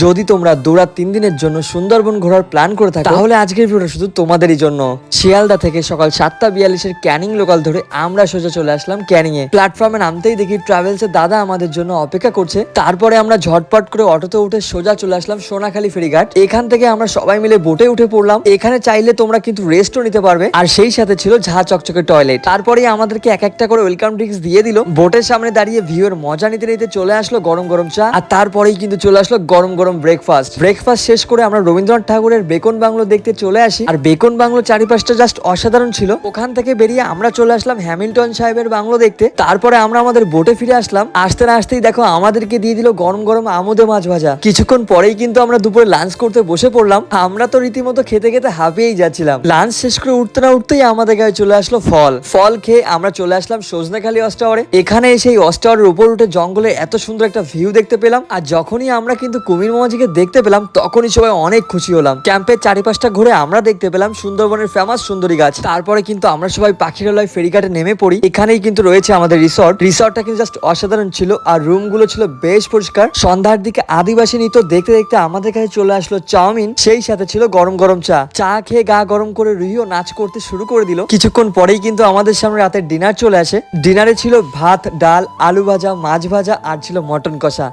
যদি তোমরা 2-3 দিনের জন্য সুন্দরবন ঘোরার প্ল্যান করে থাকো তাহলে আজকের ভিডিওটা শুধু তোমাদেরই জন্য। শিয়ালদা থেকে সকাল 7:42 ক্যানিং লোকাল ধরে আমরা সোজা চলে আসলাম ক্যানিং এ। প্ল্যাটফর্মে নামতেই দেখি ট্রাভেলস এর দাদা আমাদের জন্য অপেক্ষা করছে। তারপরে আমরা ঝটপট করে অটোতে উঠে সোজা চলে আসলাম সোনাখালী ফেরিঘাট। এখান থেকে আমরা সবাই মিলে বোটে উঠে পড়লাম। এখানে চাইলে তোমরা কিন্তু রেস্টও নিতে পারবে, আর সেই সাথে ছিল ঝা চকচকে টয়লেট। তারপরে আমাদেরকে এক একটা করে ওয়েলকাম ড্রিঙ্কস দিয়ে দিল। বোটের সামনে দাঁড়িয়ে ভিউ এর মজা নিতে নিতে চলে আসলো গরম গরম চা, আর তারপরেই কিন্তু চলে আসলো গরম গরম ব্রেকফাস্ট শেষ করে আমরা রবীন্দ্রনাথ ঠাকুরের বেকন বাংলো দেখতে চলে আসি। আর বেকন বাংলো চারিপাশটা জাস্ট অসাধারণ ছিল। ওখান থেকে বেরিয়ে আমরা চলে আসলাম হ্যামিল্টন সাহেবের বাংলো দেখতে। তারপরে আমরা আমাদের বোটে ফিরে আসলাম। আসতে না আসতেই দেখো আমাদেরকে দিয়ে দিল গরম গরম আমোদে মাছ ভাজা। কিছুক্ষণ পরেই কিন্তু আমরা দুপুরে লাঞ্চ করতে বসে পড়লাম। আমরা তো রীতিমতো খেতে খেতে হাঁপিয়েই যাচ্ছিলাম। লাঞ্চ শেষ করে উঠতে না উঠতেই আমাদের গায়ে চলে আসলো ফল খেয়ে আমরা চলে আসলাম সজনেখালী ওয়াচ টাওয়ারে। এখানে এসে এই ওয়াচ টাওয়ারের উপর উঠে জঙ্গলে এত সুন্দর একটা ভিউ দেখতে পেলাম। আর যখনই আমরা কিন্তু কুমির মামাজিকে দেখতে পেলাম তখনই সবাই অনেক খুশি হলাম। ক্যাম্পের চারিপাশটা ঘুরে আমরা দেখতে পেলাম সুন্দরবনের ফেমাস সুন্দরী গাছ। তারপরে কিন্তু আমরা সবাই পাখিরালয় ফেরিঘাটে নেমে পড়ি। এখানেই কিন্তু রয়েছে আমাদের রিসর্টটা কিন্তু জাস্ট অসাধারণ ছিল, আর রুম গুলো ছিল বেশ পরিষ্কার। সন্ধ্যার দিকে আদিবাসী নৃত্য দেখতে দেখতে আমাদের কাছে চলে আসলো চাউমিন, সেই সাথে ছিল গরম গরম চা খেয়ে গা গরম করে রুহিও নাচ করতে শুরু করে দিল। কিছুক্ষণ পরেই কিন্তু আমাদের সামনে রাতের ডিনার চলে আসে। ডিনারে ছিল ভাত, ডাল, আলু ভাজা, মাছ ভাজা আর ছিল মটন কষা।